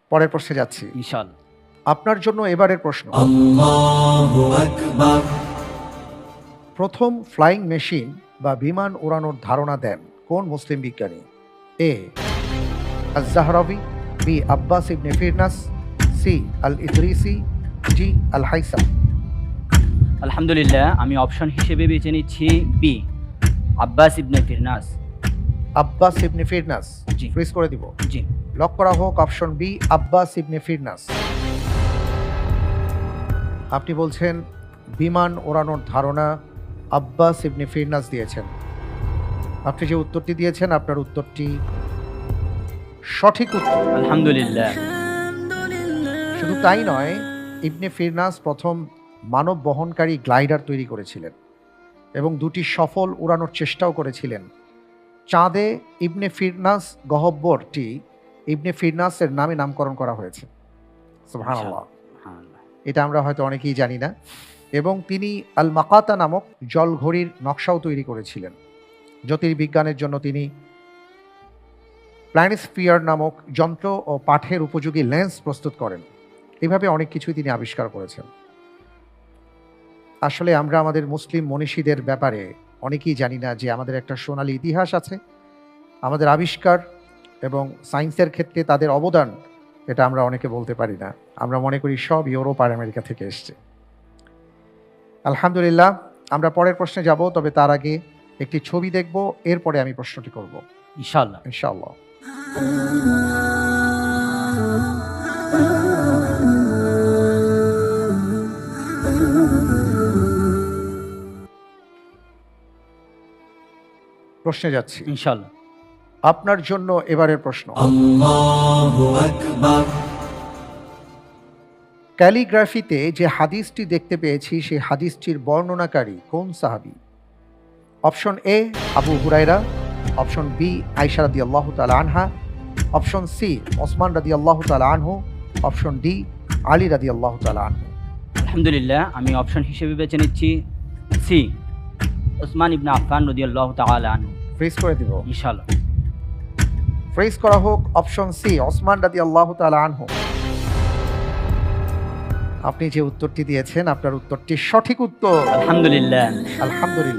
পরের প্রশ্নে যাচ্ছি ইনশাআল্লাহ। আপনার জন্য এবারের প্রশ্ন। আল্লাহু আকবার। প্রথম ফ্লাইং মেশিন বা বিমান ওড়ানোর ধারণা দেন কোন মুসলিম বিজ্ঞানী? এ আজ-জাহরাবি, বি আব্বাস ইবনে ফিরনাস, সি আল ইদরিসি, ডি আল হাইসাম। আলহামদুলিল্লাহ, আমি অপশন হিসেবে বেছে নিচ্ছি বি, আব্বাস ইবনে ফিরনাস। আব্বাস ইবনে ফিরনাস জি। ফ্রিজ করে দিব। জি। লক করা হোক অপশন বি আব্বাস ইবনে ফিরনাস। আপনি বলছেন বিমান ওড়ানোর ধারণা আব্বাস ইবনে ফিরনাস দিয়েছেন। আপনি যে উত্তরটি দিয়েছেন আপনার উত্তরটি সঠিক উত্তর। আলহামদুলিল্লাহ। শুধু তাই নয়, ইবনে ফিরনাস প্রথম মানব বহনকারী গ্লাইডার তৈরি করেছিলেন এবং দুটি সফল উড়ানোর চেষ্টাও করেছিলেন। চাঁদে ইবনে ফিরনাস গহ্বরটি ইবনে ফিরনাসের নামে নামকরণ করা হয়েছে। সুবহানাল্লাহ। এটা আমরা হয়তো অনেকেই জানি না। এবং তিনি আল মাকাতা নামক জলঘড়ির নকশাও তৈরি করেছিলেন। জ্যোতির্বিজ্ঞানের জন্য তিনি প্ল্যানেস্ফিয়ার নামক যন্ত্র ও পাঠের উপযোগী লেন্স প্রস্তুত করেন। এইভাবে অনেক কিছুই তিনি আবিষ্কার করেছেন। আসলে আমরা আমাদের মুসলিম মনীষীদের ব্যাপারে অনেকেই জানি না যে আমাদের একটা সোনালী ইতিহাস আছে। আমাদের আবিষ্কার এবং সায়েন্সের ক্ষেত্রে তাদের অবদান, এটা আমরা অনেকে বলতে পারি না। আমরা মনে করি সব ইউরোপ আর আমেরিকা থেকে এসছে। আলহামদুলিল্লাহ, আমরা পরের প্রশ্নে যাব, তবে তার আগে একটি ছবি দেখব, এরপরে আমি প্রশ্নটি করব ইনশাআল্লাহ। ইনশাআল্লাহ। প্রশ্নে যাচ্ছি। ইনশাআল্লাহ। আপনার জন্য এবারের প্রশ্ন। আল্লাহু আকবার। ক্যালিগ্রাফিতে যে হাদিসটি দেখতে পেয়েছি সেই হাদিসটির বর্ণনাকারী কোন সাহাবী? Option A Abu Hurairah, option B Ayesha রাদিয়াল্লাহু তাআলা আনহা, অপশন সি ওসমান রাদিয়াল্লাহু তাআলা আনহু, অপশন ডি আলী রাদিয়াল্লাহু তাআলা আনহু। আলহামদুলিল্লাহ, আমি অপশন হিসেবে বেছে নিচ্ছি সি, ওসমান ইবনে আফফান রাদিয়াল্লাহু তাআলা আনহু। ফ্রিজ করে দিব। ইনশাআল্লাহ। ফ্রিজ করা হোক অপশন সি ওসমান রাদিয়াল্লাহু তাআলা আনহু। আপনি যে উত্তরটি দিয়েছেন আপনার উত্তরটি সঠিক উত্তর। আলহামদুলিল্লাহ। আলহামদুলিল্লাহ।